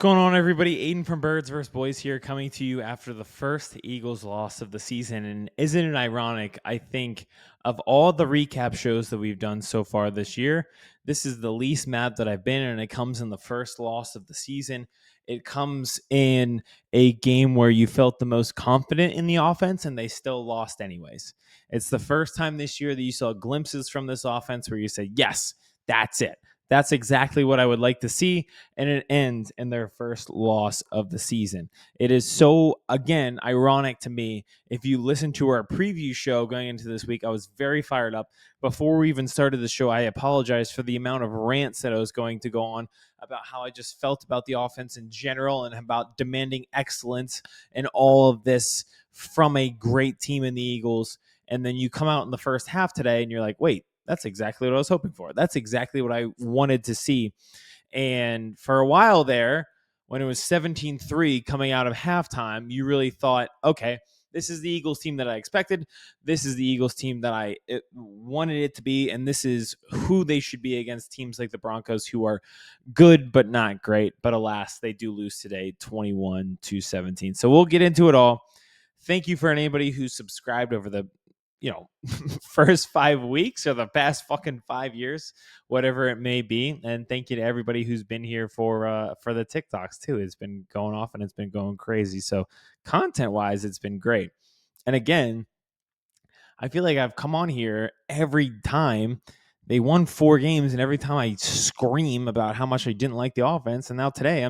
Going on, everybody? Aidan from Birds vs. Boys here, coming to you after the first Eagles loss of the season. And isn't it ironic? I think of all the recap shows that we've done so far this year, this is the least mad that I've been, and it comes in the first loss of the season. It comes in a game where you felt the most confident in the offense, and they still lost anyways. It's the first time this year that you saw glimpses from this offense where you said, yes, that's it. That's exactly what I would like to see, and it ends in their first loss of the season. It is so, again, ironic to me. If you listen to our preview show going into this week, I was very fired up. Before we even started the show, I apologize for the amount of rants that I was going to go on about how I just felt about the offense in general and about demanding excellence and all of this from a great team in the Eagles. And then you come out in the first half today and you're like, wait, that's exactly what I was hoping for. That's exactly what I wanted to see. And for a while there, when it was 17-3 coming out of halftime, you really thought, okay, this is the Eagles team that I expected. This is the Eagles team that I wanted it to be. And this is who they should be against teams like the Broncos, who are good but not great. But alas, they do lose today, 21-17. So we'll get into it all. Thank you for anybody who subscribed over the first 5 weeks or the past fucking 5 years, whatever it may be. And thank you to everybody who's been here for the TikToks too. It's been going off and it's been going crazy. So content wise, it's been great. And again, I feel like I've come on here every time they won 4 games, and every time I scream about how much I didn't like the offense. And now today,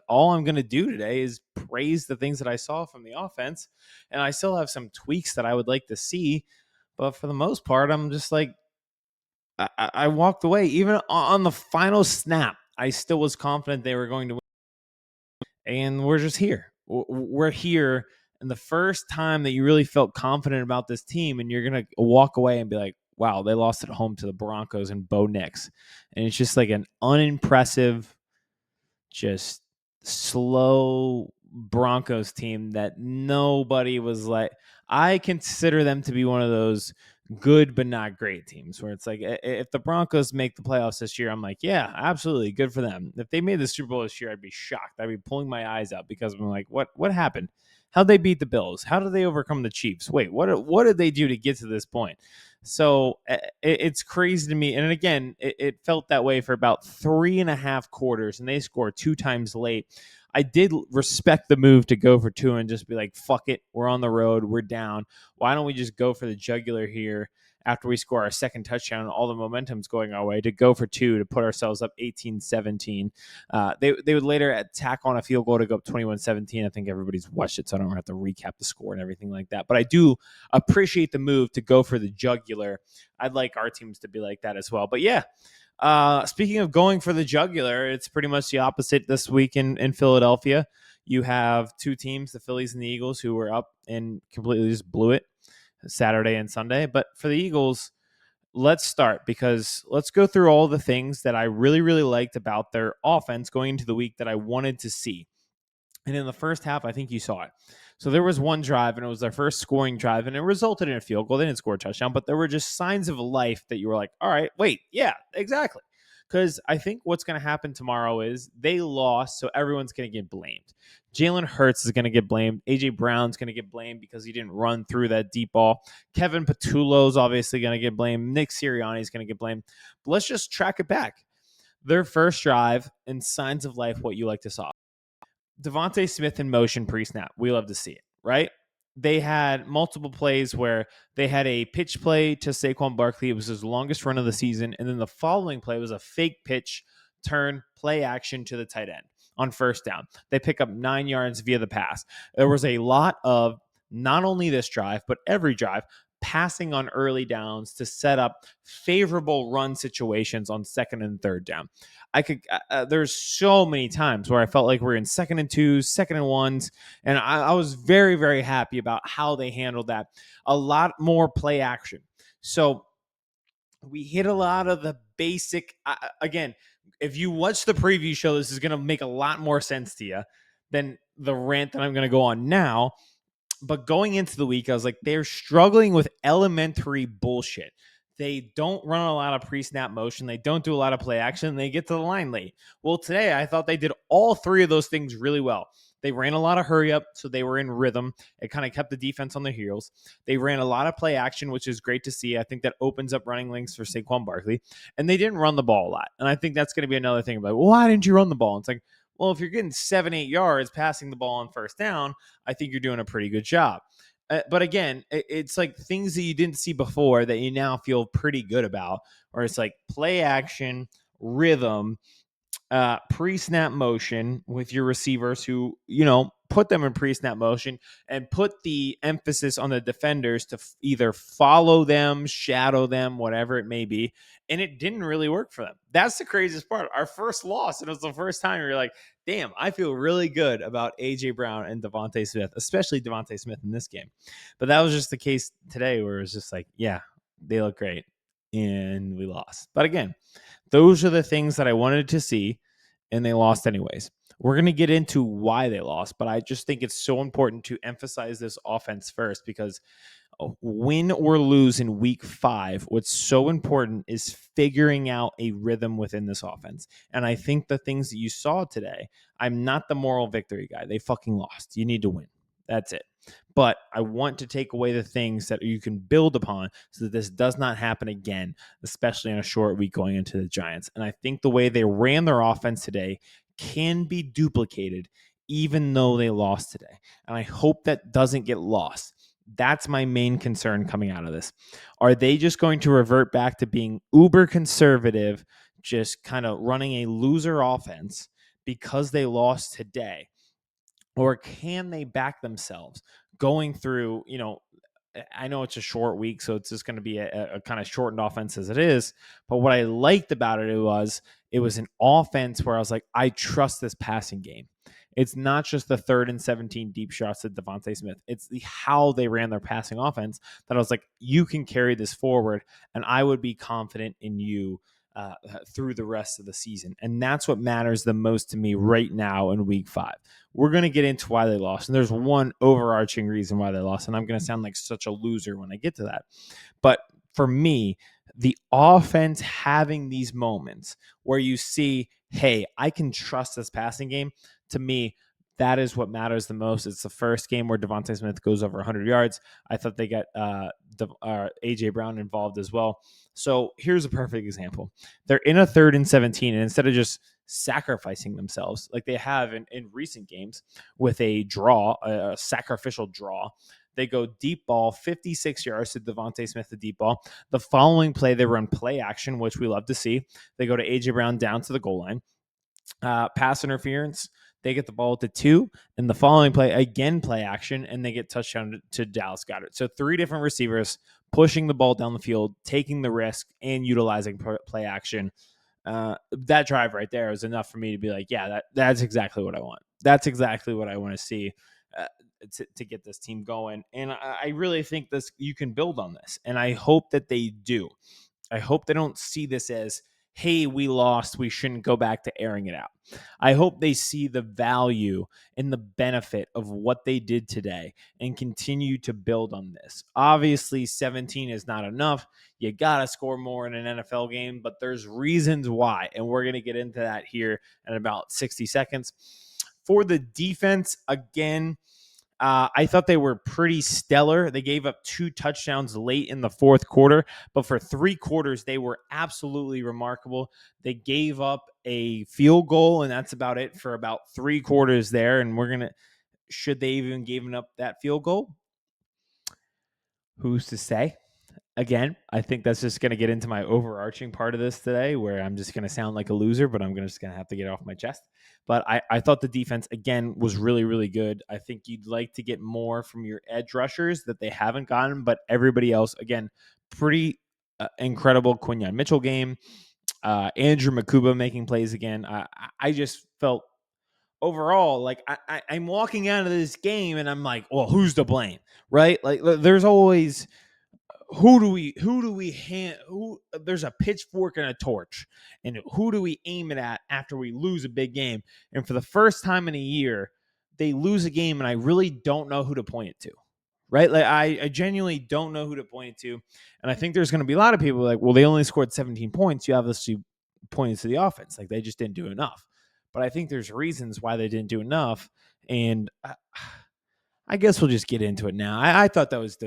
all I'm gonna do today is praise the things that I saw from the offense. And I still have some tweaks that I would like to see, but for the most part, I'm just like, I walked away. Even on the final snap, I still was confident they were going to win. And we're just here. We're here. And the first time that you really felt confident about this team, and you're going to walk away and be like, wow, they lost at home to the Broncos and Bo Nix. And it's just like an unimpressive, just slow Broncos team that nobody was like. I consider them to be one of those good but not great teams where it's like, if the Broncos make the playoffs this year, I'm like, yeah, absolutely, good for them. If they made the Super Bowl this year, I'd be shocked. I'd be pulling my eyes out because I'm like, what happened? How'd they beat the Bills? How did they overcome the Chiefs? Wait, what did they do to get to this point? So it's crazy to me. And again, it felt that way for about 3.5 quarters, and they scored 2 times late. I did respect the move to go for 2 and just be like, fuck it, we're on the road, we're down. Why don't we just go for the jugular here after we score our second touchdown? All the momentum's going our way, to go for 2 to put ourselves up 18-17. They would later tack on a field goal to go up 21-17. I think everybody's watched it, so I don't have to recap the score and everything like that. But I do appreciate the move to go for the jugular. I'd like our teams to be like that as well. But yeah, speaking of going for the jugular, it's pretty much the opposite this week in Philadelphia. You have 2 teams, the Phillies and the Eagles, who were up and completely just blew it Saturday and Sunday. But for the Eagles, let's start, because let's go through all the things that I really, really liked about their offense going into the week that I wanted to see. And in the first half, I think you saw it. So there was one drive, and it was their first scoring drive, and it resulted in a field goal. They didn't score a touchdown, but there were just signs of life that you were like, all right, wait, yeah, exactly. Because I think what's going to happen tomorrow is they lost, so everyone's going to get blamed. Jalen Hurts is going to get blamed. AJ Brown's going to get blamed because he didn't run through that deep ball. Kevin Patullo's obviously going to get blamed. Nick Sirianni's going to get blamed. But let's just track it back. Their first drive and signs of life, what you like to saw. DeVonta Smith in motion pre-snap. We love to see it, right? They had multiple plays where they had a pitch play to Saquon Barkley. It was his longest run of the season. And then the following play was a fake pitch, turn, play action to the tight end on first down. They pick up 9 yards via the pass. There was a lot of, not only this drive, but every drive, passing on early downs to set up favorable run situations on second and third down. There's so many times where I felt like we're in 2nd and 2s, 2nd and 1s, and I was very, very happy about how they handled that. A lot more play action. So we hit a lot of the basic, again, if you watch the preview show, this is going to make a lot more sense to you than the rant that I'm going to go on now. But going into the week, I was like, they're struggling with elementary bullshit. They don't run a lot of pre-snap motion. They don't do a lot of play action. They get to the line late. Well, today I thought they did all three of those things really well. They ran a lot of hurry up, so they were in rhythm. It kind of kept the defense on their heels. They ran a lot of play action, which is great to see. I think that opens up running links for Saquon Barkley. And they didn't run the ball a lot. And I think that's going to be another thing. Like, well, why didn't you run the ball? It's like, well, if you're getting 7-8 yards passing the ball on first down, I think you're doing a pretty good job. But again, it's like things that you didn't see before that you now feel pretty good about, or it's like play action, rhythm, pre-snap motion with your receivers who, put them in pre-snap motion and put the emphasis on the defenders to either follow them, shadow them, whatever it may be. And it didn't really work for them. That's the craziest part. Our first loss, and it was the first time you're like, damn, I feel really good about AJ Brown and DeVonta Smith, especially DeVonta Smith in this game. But that was just the case today where it was just like, yeah, they look great. And we lost. But again, those are the things that I wanted to see, and they lost anyways. We're going to get into why they lost, but I just think it's so important to emphasize this offense first, because win or lose in week 5, what's so important is figuring out a rhythm within this offense. And I think the things that you saw today, I'm not the moral victory guy. They fucking lost. You need to win. That's it. But I want to take away the things that you can build upon so that this does not happen again, especially in a short week going into the Giants. And I think the way they ran their offense today can be duplicated even though they lost today. And I hope that doesn't get lost. That's my main concern coming out of this. Are they just going to revert back to being uber conservative, just kind of running a loser offense because they lost today? Or can they back themselves going through, I know it's a short week, so it's just going to be a kind of shortened offense as it is. But what I liked about it was an offense where I was like, I trust this passing game. It's not just the 3rd and 17 deep shots at DeVonta Smith. It's how they ran their passing offense that I was like, you can carry this forward, and I would be confident in you through the rest of the season. And that's what matters the most to me right now in week 5. We're going to get into why they lost. And there's one overarching reason why they lost. And I'm going to sound like such a loser when I get to that. But for me, the offense having these moments where you see, hey, I can trust this passing game, to me, that is what matters the most. It's the first game where DeVonta Smith goes over 100 yards. I thought they got AJ Brown involved as well. So here's a perfect example. They're in a 3rd and 17, and instead of just sacrificing themselves like they have in recent games with a sacrificial draw, they go deep ball, 56 yards to DeVonta Smith, the deep ball. The following play, they run play action, which we love to see. They go to AJ Brown down to the goal line. Pass interference. They get the ball at the 2, and the following play, again, play action, and they get touchdown to Dallas Goedert. So 3 different receivers pushing the ball down the field, taking the risk, and utilizing play action. That drive right there is enough for me to be like, yeah, that's exactly what I want. That's exactly what I want to see to get this team going. And I really think you can build on this, and I hope that they do. I hope they don't see this as, hey, we lost, we shouldn't go back to airing it out. I hope they see the value and the benefit of what they did today and continue to build on this. Obviously, 17 is not enough. You got to score more in an NFL game, but there's reasons why, and we're going to get into that here in about 60 seconds. For the defense, again, I thought they were pretty stellar. They gave up 2 touchdowns late in the 4th quarter, but for 3 quarters, they were absolutely remarkable. They gave up a field goal, and that's about it for about 3 quarters there. And should they even given up that field goal? Who's to say? Again, I think that's just going to get into my overarching part of this today, where I'm just going to sound like a loser, but I'm just going to have to get it off my chest. But I thought the defense, again, was really, really good. I think you'd like to get more from your edge rushers that they haven't gotten, but everybody else, again, pretty incredible Quinyon Mitchell game. Andrew Makuba making plays again. I just felt overall, like I'm walking out of this game and I'm like, well, who's to blame, right? Like there's always there's a pitchfork and a torch, and who do we aim it at after we lose a big game? And for the first time in a year, they lose a game, and I really don't know who to point it to. right? Like I genuinely don't know who to point to. And I think there's going to be a lot of people like, well, they only scored 17 points. You obviously pointed to the offense. Like they just didn't do enough. But I think there's reasons why they didn't do enough. And I guess we'll just get into it now. I thought that was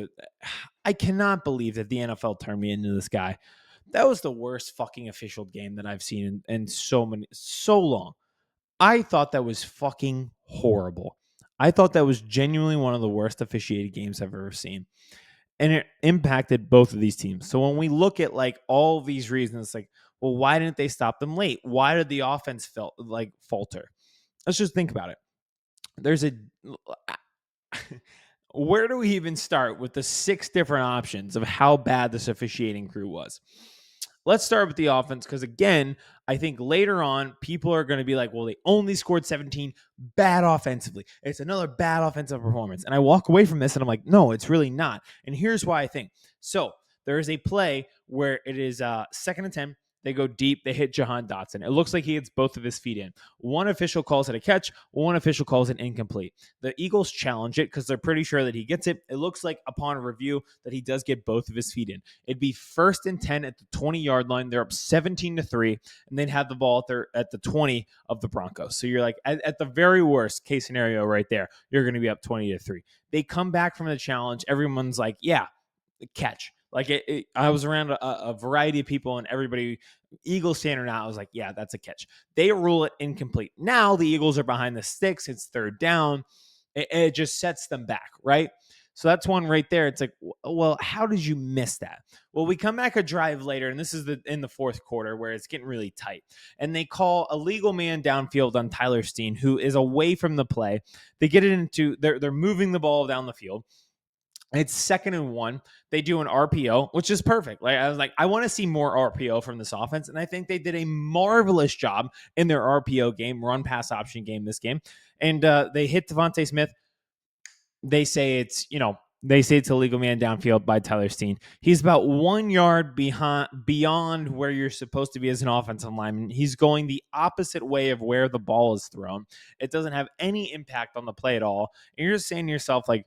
I cannot believe that the NFL turned me into this guy. That was the worst fucking official game that I've seen in so long. I thought that was fucking horrible. I thought that was genuinely one of the worst officiated games I've ever seen. And it impacted both of these teams. So when we look at like all these reasons, like, well, why didn't they stop them late? Why did the offense falter? Let's just think about it. There's a where do we even start with the 6 different options of how bad this officiating crew was? Let's start with the offense because, again, I think later on, people are going to be like, well, they only scored 17, bad offensively. It's another bad offensive performance. And I walk away from this and I'm like, no, it's really not. And here's why I think. So there is a play where it is 2nd and 10. They go deep. They hit Jahan Dotson. It looks like he gets both of his feet in. One official calls it a catch. One official calls it incomplete. The Eagles challenge it because they're pretty sure that he gets it. It looks like upon review that he does get both of his feet in. It'd be 1st and 10 at the 20-yard line. They're up 17-3, and they'd have the ball at the 20 of the Broncos. So you're like, at the very worst case scenario right there, you're going to be up 20-3. They come back from the challenge. Everyone's like, yeah, catch. Like I was around a variety of people and everybody, Eagles fan or not, I was like, yeah, that's a catch. They rule it incomplete. Now the Eagles are behind the sticks. It's 3rd down. It just sets them back, right? So that's one right there. It's like, well, how did you miss that? Well, we come back a drive later, and this is in the 4th quarter where it's getting really tight. And they call a legal man downfield on Tyler Steen, who is away from the play. They get it into, they're moving the ball down the field. It's 2nd and 1. They do an RPO, which is perfect. Like I was like, I want to see more RPO from this offense. And I think they did a marvelous job in their RPO game, run pass option game this game. And they hit DeVonta Smith. They say it's a legal man downfield by Tyler Steen. He's about 1 yard beyond where you're supposed to be as an offensive lineman. He's going the opposite way of where the ball is thrown. It doesn't have any impact on the play at all. And you're just saying to yourself, like,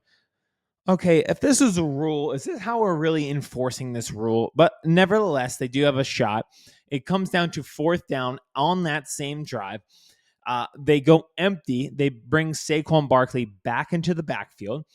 okay, if this is a rule, is this how we're really enforcing this rule? But nevertheless, they do have a shot. It comes down to 4th down on that same drive. They go empty. They bring Saquon Barkley back into the backfield.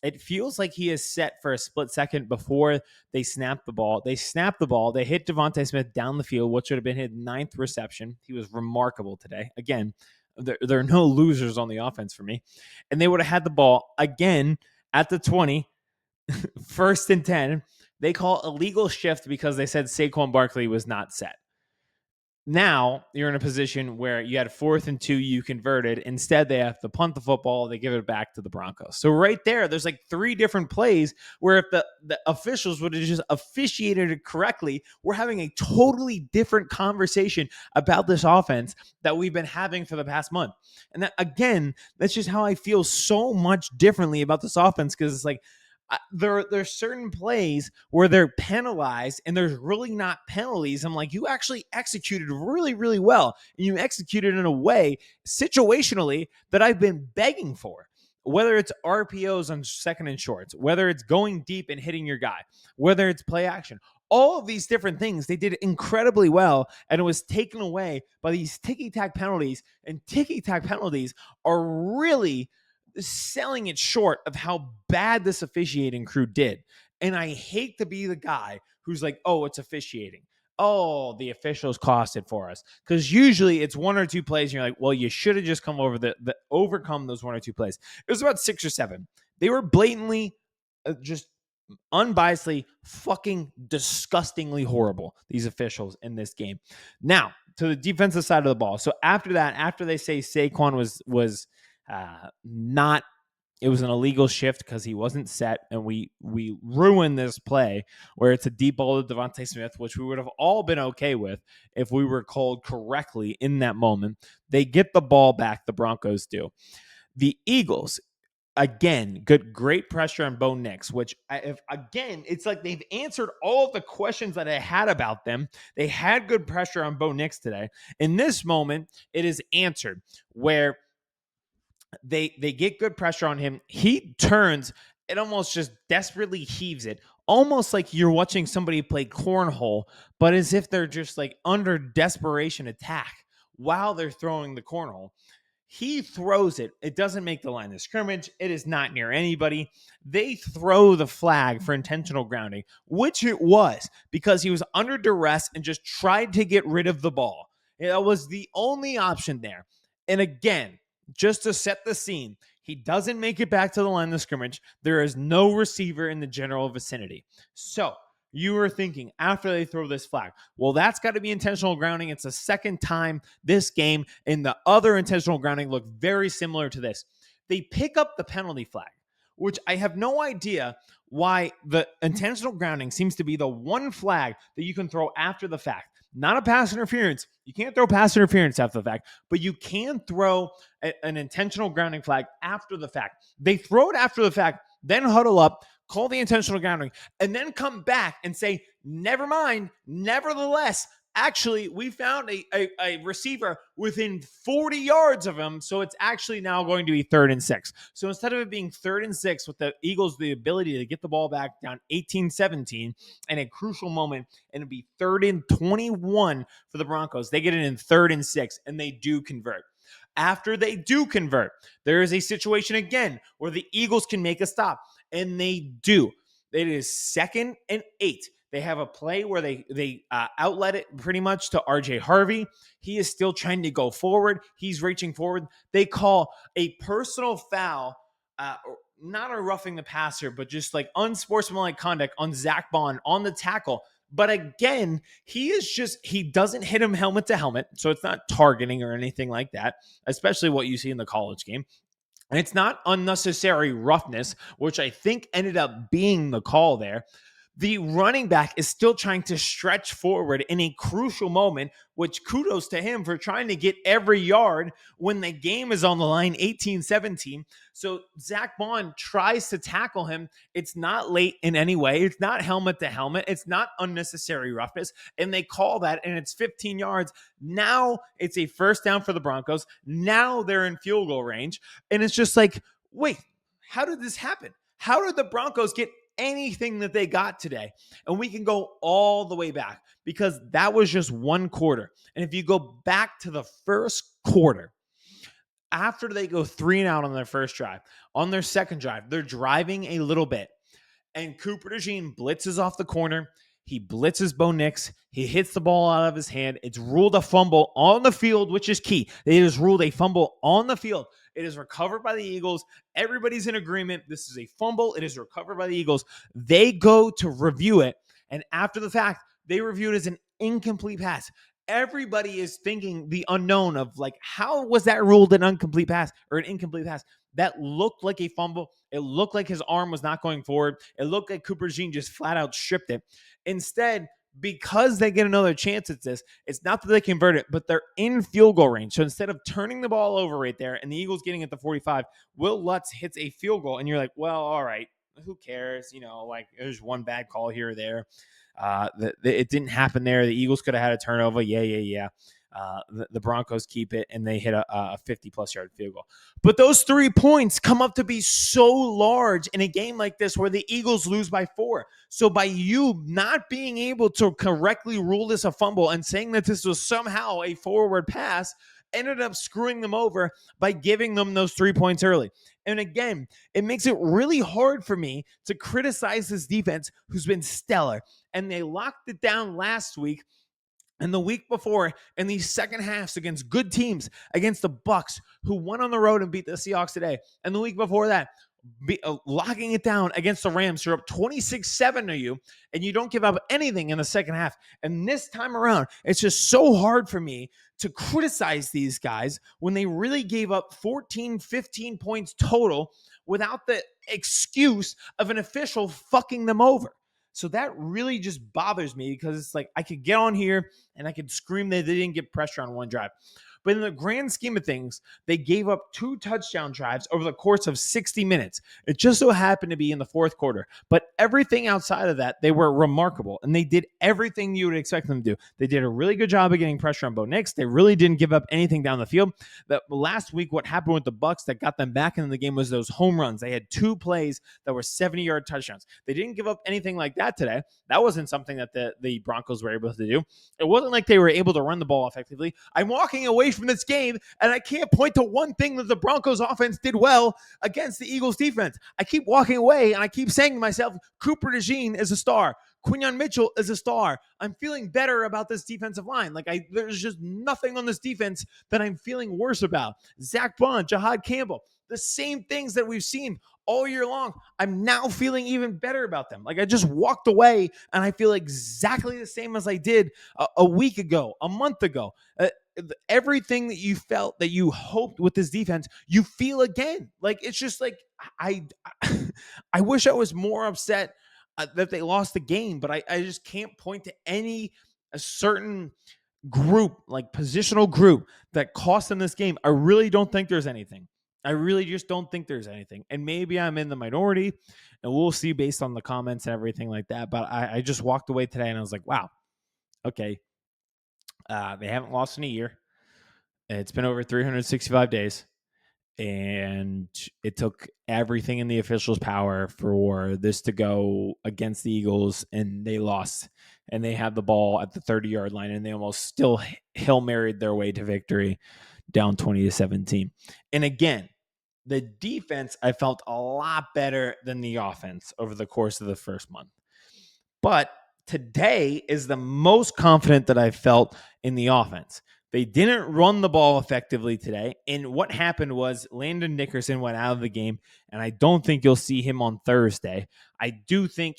It feels like he is set for a split second before they snap the ball. They snap the ball. They hit DeVonta Smith down the field, which would have been his 9th reception. He was remarkable today. Again, there are no losers on the offense for me. And they would have had the ball again at the 20, 1st and 10. They call a legal shift because they said Saquon Barkley was not set. Now you're in a position where you had 4th and 2, you converted. Instead, they have to punt the football. They give it back to the Broncos. So right there, there's like 3 different plays where if the officials would have just officiated it correctly, we're having a totally different conversation about this offense that we've been having for the past month. And that, again, that's just how I feel so much differently about this offense because it's like, there's certain plays where they're penalized and there's really not penalties. I'm like, you actually executed really, really well. And you executed in a way situationally that I've been begging for. Whether it's RPOs on 2nd and shorts, whether it's going deep and hitting your guy, whether it's play action, all of these different things, they did incredibly well. And it was taken away by these ticky-tack penalties. And ticky-tack penalties are really selling it short of how bad this officiating crew did. And I hate to be the guy who's like, oh, it's officiating. Oh, the officials cost it for us. Because usually it's 1 or 2 plays and you're like, well, you should have just come over overcome those 1 or 2 plays. It was about 6 or 7. They were blatantly just unbiasedly fucking disgustingly horrible, these officials in this game. Now, to the defensive side of the ball. So after that, after they say Saquon was not, it was an illegal shift because he wasn't set, and we ruined this play where it's a deep ball to DeVonta Smith, which we would have all been okay with if we were called correctly in that moment. They get the ball back, the Broncos do. The Eagles, again, great pressure on Bo Nix, which it's like they've answered all of the questions that I had about them. They had good pressure on Bo Nix today. In this moment, it is answered where they get good pressure on him. He turns it almost just desperately heaves it, almost like you're watching somebody play cornhole, but as if they're just like under desperation attack while they're throwing the cornhole. He throws it. It doesn't make the line of scrimmage. It is not near anybody. They throw the flag for intentional grounding, which it was because he was under duress and just tried to get rid of the ball. That was the only option there. And again, just to set the scene, he doesn't make it back to the line of scrimmage. There is no receiver in the general vicinity. So you were thinking after they throw this flag, well, that's got to be intentional grounding. It's the second time this game, and the other intentional grounding looked very similar to this. They pick up the penalty flag, which I have no idea why the intentional grounding seems to be the one flag that you can throw after the fact. Not a pass interference. You can't throw pass interference after the fact, but you can throw an intentional grounding flag after the fact. They throw it after the fact, then huddle up, call the intentional grounding, and then come back and say, never mind, nevertheless, actually, we found a receiver within 40 yards of him, so it's actually now going to be 3rd and 6. So instead of it being 3rd and 6 with the Eagles the ability to get the ball back down 18-17 in a crucial moment, and it'd be 3rd and 21 for the Broncos, they get it in 3rd and 6, and they do convert. After they do convert, there is a situation again where the Eagles can make a stop, and they do. It is 2nd and 8. They have a play where they outlet it pretty much to RJ Harvey. He is still trying to go forward. He's reaching forward. They call a personal foul, not a roughing the passer, but just like unsportsmanlike conduct on Zach Bond on the tackle. But again, he doesn't hit him helmet to helmet. So it's not targeting or anything like that, especially what you see in the college game. And it's not unnecessary roughness, which I think ended up being the call there. The running back is still trying to stretch forward in a crucial moment, which kudos to him for trying to get every yard when the game is on the line, 18-17. So Zach Bond tries to tackle him. It's not late in any way. It's not helmet to helmet. It's not unnecessary roughness. And they call that, and it's 15 yards. Now it's a first down for the Broncos. Now they're in field goal range. And it's just like, wait, how did this happen? How did the Broncos get anything that they got today? And we can go all the way back because that was just one quarter. And if you go back to the first quarter, after they go 3 and out on their first drive, on their second drive, they're driving a little bit, and Cooper DeJean blitzes off the corner. He blitzes Bo Nix. He hits the ball out of his hand. It's ruled a fumble on the field, which is key. It is ruled a fumble on the field. It is recovered by the Eagles. Everybody's in agreement. This is a fumble. It is recovered by the Eagles. They go to review it, and after the fact, they review it as an incomplete pass. Everybody is thinking the unknown of like, how was that ruled an incomplete pass or an incomplete pass? That looked like a fumble. It looked like his arm was not going forward. It looked like Cooper DeJean just flat out stripped it. Instead, because they get another chance at this, it's not that they convert it, but they're in field goal range. So instead of turning the ball over right there and the Eagles getting at the 45, Will Lutz hits a field goal, and you're like, well, all right, who cares? You know, like there's one bad call here or there. It didn't happen there. The Eagles could have had a turnover. Yeah. The Broncos keep it, and they hit a 50-plus yard field goal. But those 3 points come up to be so large in a game like this where the Eagles lose by 4. So by you not being able to correctly rule this a fumble and saying that this was somehow a forward pass ended up screwing them over by giving them those 3 points early. And again, it makes it really hard for me to criticize this defense who's been stellar. And they locked it down last week and the week before in these second halves against good teams, against the Bucs, who won on the road and beat the Seahawks today. And the week before that, locking it down against the Rams, who are up 26-7 to you, and you don't give up anything in the second half. And this time around, it's just so hard for me to criticize these guys when they really gave up 14, 15 points total without the excuse of an official fucking them over. So that really just bothers me because it's like I could get on here and I could scream that they didn't get pressure on one drive. But in the grand scheme of things, they gave up 2 touchdown drives over the course of 60 minutes. It just so happened to be in the fourth quarter. But everything outside of that, they were remarkable. And they did everything you would expect them to do. They did a really good job of getting pressure on Bo Nix. They really didn't give up anything down the field. That last week, what happened with the Bucs that got them back into the game was those home runs. They had 2 plays that were 70-yard touchdowns. They didn't give up anything like that today. That wasn't something that the Broncos were able to do. It wasn't like they were able to run the ball effectively. I'm walking away from this game, and I can't point to one thing that the Broncos offense did well against the Eagles defense. I keep walking away, and I keep saying to myself, Cooper DeJean is a star. Quinyon Mitchell is a star. I'm feeling better about this defensive line. There's just nothing on this defense that I'm feeling worse about. Zach Bond, Jahad Campbell, the same things that we've seen all year long. I'm now feeling even better about them. I just walked away and I feel exactly the same as I did a week ago, a month ago. Everything that you felt, that you hoped with this defense, you feel again. It's just I I wish I was more upset that they lost the game, but I just can't point to a certain group, positional group, that cost them this game. I really don't think there's anything. I really just don't think there's anything. And maybe I'm in the minority, and we'll see based on the comments and everything like that. But I just walked away today and I was like, wow, okay. They haven't lost in a year. It's been over 365 days. And it took everything in the officials' power for this to go against the Eagles, and they lost. And they had the ball at the 30-yard line, and they almost still Hail Married their way to victory, down 20-17. And again, the defense, I felt a lot better than the offense over the course of the first month. But today is the most confident that I felt in the offense. They didn't run the ball effectively today. And what happened was Landon Dickerson went out of the game, and I don't think you'll see him on Thursday. I do think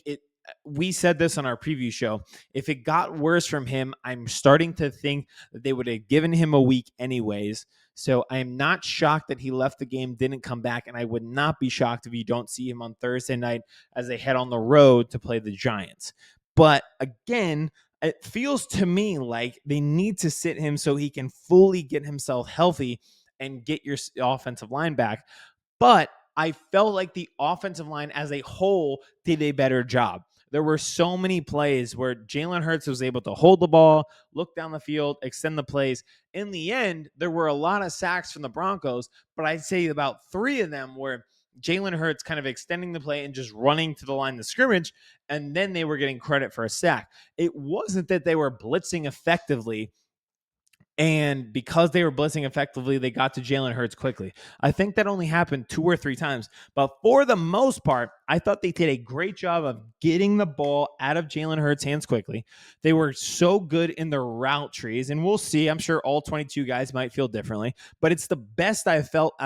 we said this on our preview show. If it got worse from him, I'm starting to think that they would have given him a week anyways. So I'm not shocked that he left the game, didn't come back, and I would not be shocked if you don't see him on Thursday night as they head on the road to play the Giants. But again, it feels to me like they need to sit him so he can fully get himself healthy and get your offensive line back. But I felt like the offensive line as a whole did a better job. There were so many plays where Jalen Hurts was able to hold the ball, look down the field, extend the plays. In the end, there were a lot of sacks from the Broncos, but I'd say about 3 of them were Jalen Hurts kind of extending the play and just running to the line of scrimmage, and then they were getting credit for a sack. It wasn't that they were blitzing effectively, and because they were blitzing effectively, they got to Jalen Hurts quickly. I think that only happened 2 or 3 times. But for the most part, I thought they did a great job of getting the ball out of Jalen Hurts' hands quickly. They were so good in their route trees. And we'll see. I'm sure all 22 guys might feel differently. But it's the best I've felt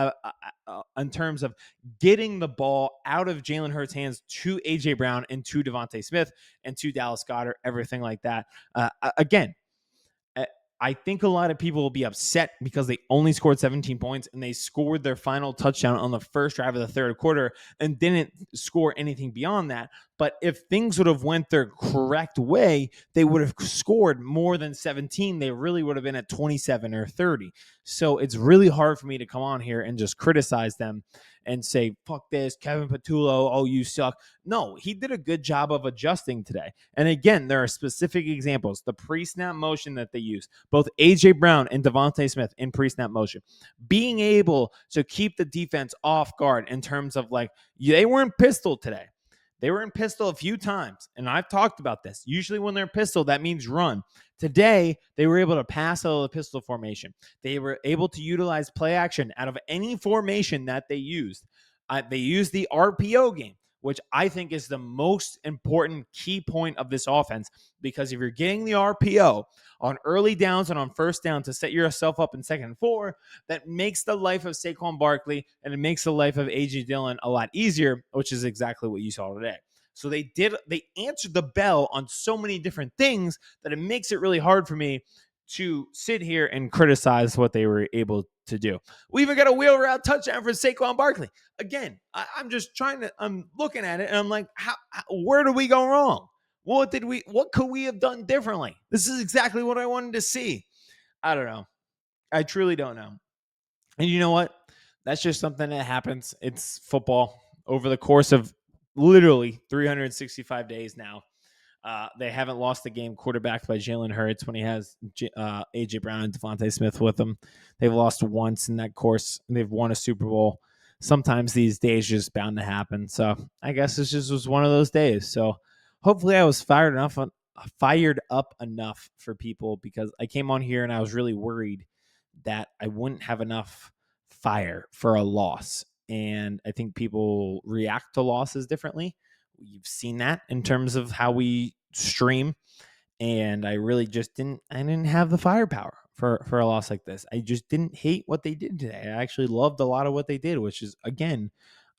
in terms of getting the ball out of Jalen Hurts' hands to AJ Brown and to DeVonta Smith and to Dallas Goedert, everything like that. Again, I think a lot of people will be upset because they only scored 17 points and they scored their final touchdown on the first drive of the third quarter and didn't score anything beyond that. But if things would have went their correct way, they would have scored more than 17. They really would have been at 27 or 30. So it's really hard for me to come on here and just criticize them and say, fuck this, Kevin Patullo, oh, you suck. No, he did a good job of adjusting today. And again, there are specific examples. The pre-snap motion that they use, both AJ Brown and DeVonta Smith in pre-snap motion, being able to keep the defense off guard in terms of they weren't pistol today. They were in pistol a few times, and I've talked about this. Usually when they're pistol, that means run. Today, they were able to pass out of the pistol formation. They were able to utilize play action out of any formation that they used. They used the RPO game, which I think is the most important key point of this offense, because if you're getting the RPO on early downs and on first down to set yourself up in 2nd and 4, that makes the life of Saquon Barkley and it makes the life of A.J. Dillon a lot easier, which is exactly what you saw today. So they answered the bell on so many different things that it makes it really hard for me to sit here and criticize what they were able to do. We even got a wheel route touchdown for Saquon Barkley. Again, I'm looking at it and I'm like, where did we go wrong? What could we have done differently? This is exactly what I wanted to see. I don't know. I truly don't know. And you know what? That's just something that happens. It's football over the course of literally 365 days now. They haven't lost a game quarterbacked by Jalen Hurts when he has AJ Brown and DeVonta Smith with him. They've lost once in that course. They've won a Super Bowl. Sometimes these days just bound to happen. So I guess this just was one of those days. So hopefully I was fired up enough for people, because I came on here and I was really worried that I wouldn't have enough fire for a loss. And I think people react to losses differently. You've seen that in terms of how we stream. And I really just didn't have the firepower for a loss like this. I just didn't hate what they did today. I actually loved a lot of what they did, which is, again,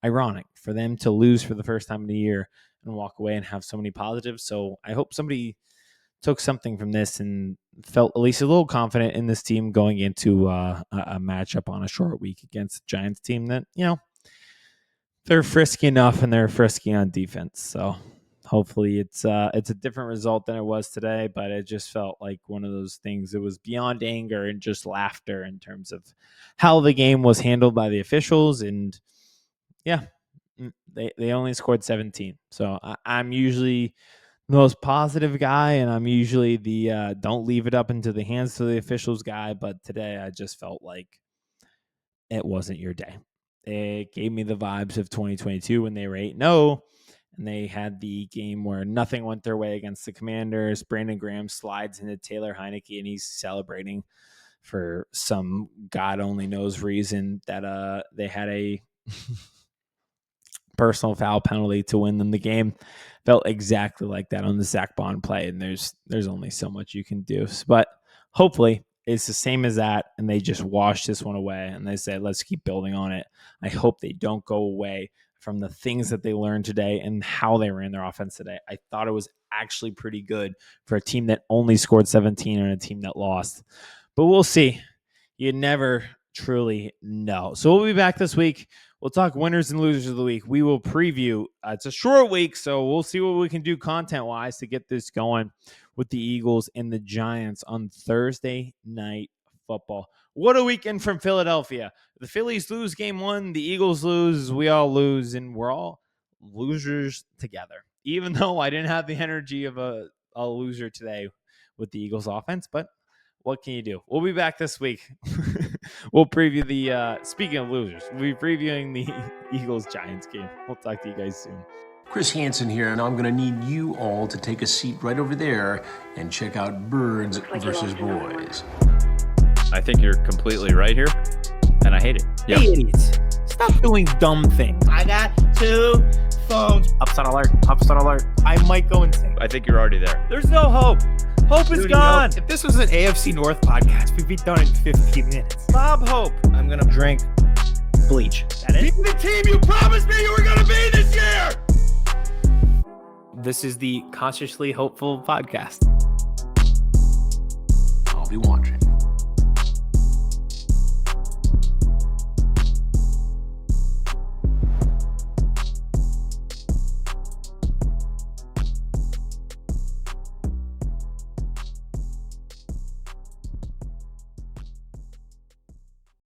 ironic for them to lose for the first time in a year and walk away and have so many positives. So I hope somebody took something from this and felt at least a little confident in this team going into a matchup on a short week against the Giants team that, they're frisky enough and they're frisky on defense. So hopefully it's a different result than it was today, but it just felt like one of those things. It was beyond anger and just laughter in terms of how the game was handled by the officials. And yeah, they only scored 17. So I'm usually the most positive guy, and I'm usually the don't leave it up into the hands of the officials guy. But today I just felt like it wasn't your day. It gave me the vibes of 2022 when they were 8-0, and they had the game where nothing went their way against the Commanders. Brandon Graham slides into Taylor Heineke, and he's celebrating for some God only knows reason that they had a personal foul penalty to win them the game. Felt exactly like that on the Zach Bond play, and there's only so much you can do. But hopefully it's the same as that, and they just wash this one away, and they say, let's keep building on it. I hope they don't go away from the things that they learned today and how they ran their offense today. I thought it was actually pretty good for a team that only scored 17 and a team that lost. But we'll see. You never truly know. So we'll be back this week. We'll talk winners and losers of the week. We will preview. It's a short week, so we'll see what we can do content-wise to get this going with the Eagles and the Giants on Thursday Night Football. What a weekend from Philadelphia. The Phillies lose game one. The Eagles lose. We all lose, and we're all losers together. Even though I didn't have the energy of a loser today with the Eagles offense, but what can you do? We'll be back this week. We'll preview the, speaking of losers, we'll be previewing the Eagles-Giants game. We'll talk to you guys soon. Chris Hansen here, and I'm going to need you all to take a seat right over there and check out Birds versus Boys. I think you're completely right here, and I hate it. Yep. Hey, idiots. Stop doing dumb things. I got 2 phones. Upset alert. Upset alert. I might go insane. I think you're already there. There's no hope. Hope is gone. If this was an AFC North podcast, we'd be done in 15 minutes. Bob Hope. I'm going to drink bleach. That is? Be the team you promised me you were going to be this year! This is the Consciously Hopeful podcast. I'll be watching.